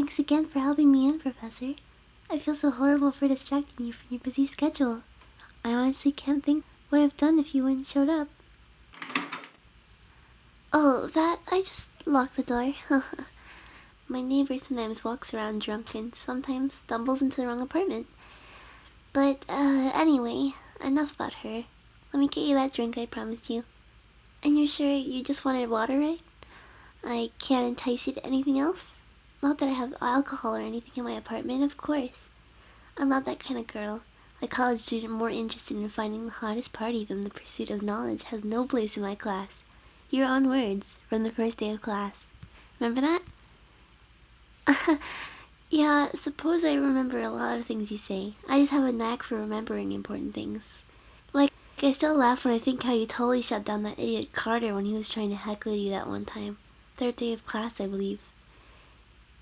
Thanks again for helping me in, Professor. I feel so horrible for distracting you from your busy schedule. I honestly can't think what I've done if you hadn't showed up. Oh, I just locked the door. My neighbor sometimes walks around drunk and sometimes stumbles into the wrong apartment. But, anyway, enough about her. Let me get you that drink I promised you. And you're sure you just wanted water, right? I can't entice you to anything else? Not that I have alcohol or anything in my apartment, of course. I'm not that kind of girl. A college student more interested in finding the hottest party than the pursuit of knowledge has no place in my class. Your own words from the first day of class. Remember that? Yeah, suppose I remember a lot of things you say. I just have a knack for remembering important things. Like, I still laugh when I think how you totally shut down that idiot Carter when he was trying to heckle you that one time. Third day of class, I believe.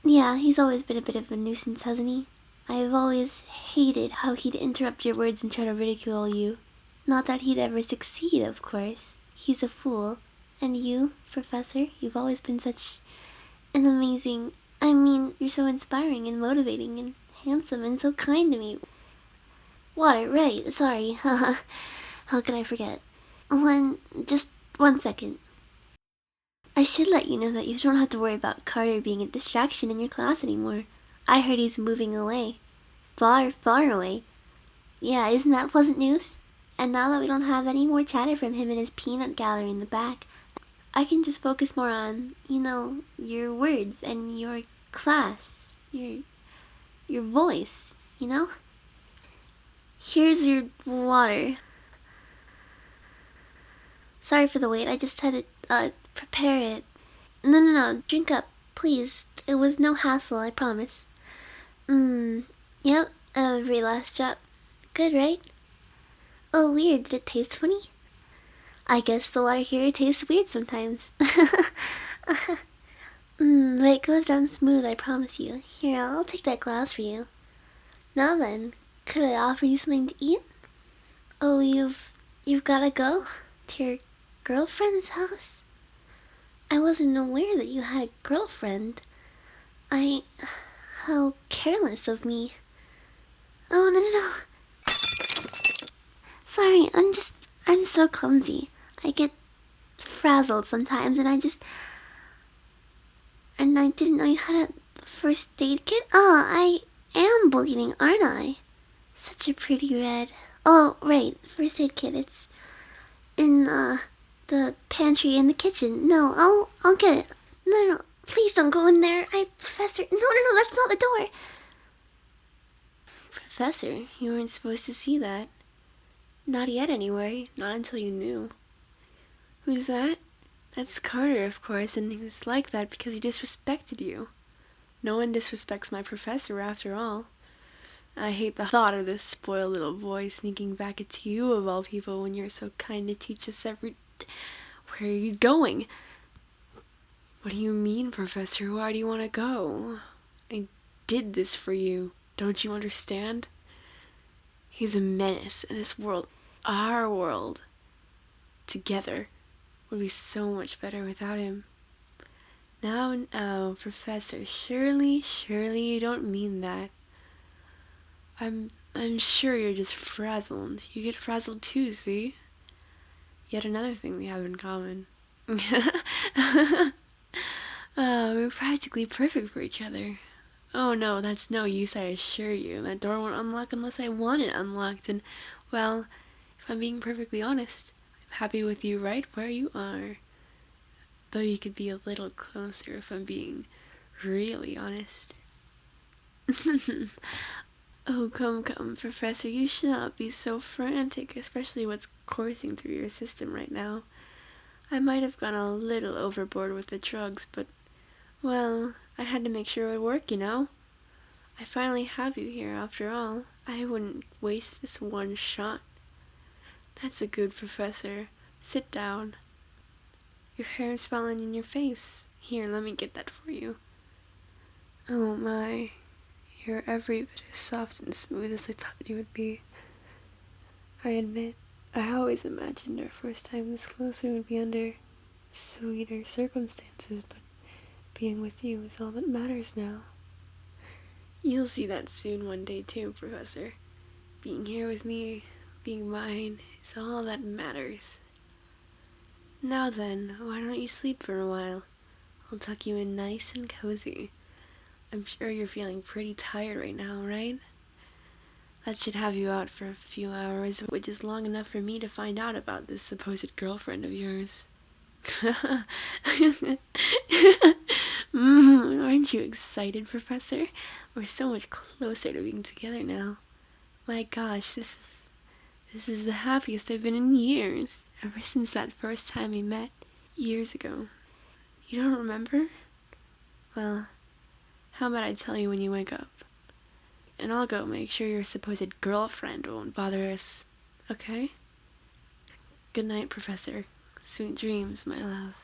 Yeah, he's always been a bit of a nuisance, hasn't he? I've always hated how he'd interrupt your words and try to ridicule you. Not that he'd ever succeed, of course. He's a fool. And you, Professor, you've always been such an amazing... you're so inspiring and motivating and handsome and so kind to me. Water, right, sorry. How could I forget? Just 1 second. I should let you know that you don't have to worry about Carter being a distraction in your class anymore. I heard he's moving away. Far, far away. Yeah, isn't that pleasant news? And now that we don't have any more chatter from him and his peanut gallery in the back, I can just focus more on, your words and your class. Your voice, Here's your water. Sorry for the wait, I just had to, prepare it. No, drink up, please. It was no hassle, I promise. Yep, every last drop. Good, right? Oh, weird, did it taste funny? I guess the water here tastes weird sometimes. But it goes down smooth, I promise you. Here, I'll take that glass for you. Now then, could I offer you something to eat? Oh, you've gotta go? To your girlfriend's house? I wasn't aware that you had a girlfriend. How careless of me. Oh, no. Sorry, I'm so clumsy. I get frazzled sometimes and I didn't know you had a first aid kit. Oh, I am bleeding, aren't I? Such a pretty red. Oh, right, first aid kit. It's in, the pantry in the kitchen. No, I'll get it. No, please don't go in there. Professor, no, that's not the door. Professor, you weren't supposed to see that. Not yet, anyway. Not until you knew. Who's that? That's Carter, of course, and he's like that because he disrespected you. No one disrespects my professor, after all. I hate the thought of this spoiled little boy sneaking back into you, of all people, when you're so kind to teach us Where are you going? What do you mean, Professor? Why do you want to go? I did this for you. Don't you understand? He's a menace, and this world, our world, together, would be so much better without him. Now, Professor, surely you don't mean that. I'm sure you're just frazzled. You get frazzled too, see? Yet another thing we have in common. We're practically perfect for each other. Oh no, that's no use, I assure you. That door won't unlock unless I want it unlocked, and, well, if I'm being perfectly honest, I'm happy with you right where you are. Though you could be a little closer if I'm being really honest. Oh, come, Professor, you should not be so frantic, especially what's coursing through your system right now. I might have gone a little overboard with the drugs, but, well, I had to make sure it would work, I finally have you here, after all. I wouldn't waste this one shot. That's a good professor. Sit down. Your hair's falling in your face. Here, let me get that for you. Oh my, you're every bit as soft and smooth as I thought you would be. I admit, I always imagined our first time this close we would be under sweeter circumstances, but being with you is all that matters now. You'll see that soon one day too, Professor. Being here with me, being mine, is all that matters. Now then, why don't you sleep for a while? I'll tuck you in nice and cozy. I'm sure you're feeling pretty tired right now, right? That should have you out for a few hours, which is long enough for me to find out about this supposed girlfriend of yours. Aren't you excited, Professor? We're so much closer to being together now. My gosh, this is the happiest I've been in years. Ever since that first time we met, years ago. You don't remember? Well, how about I tell you when you wake up? And I'll go make sure your supposed girlfriend won't bother us, okay? Good night, Professor. Sweet dreams, my love.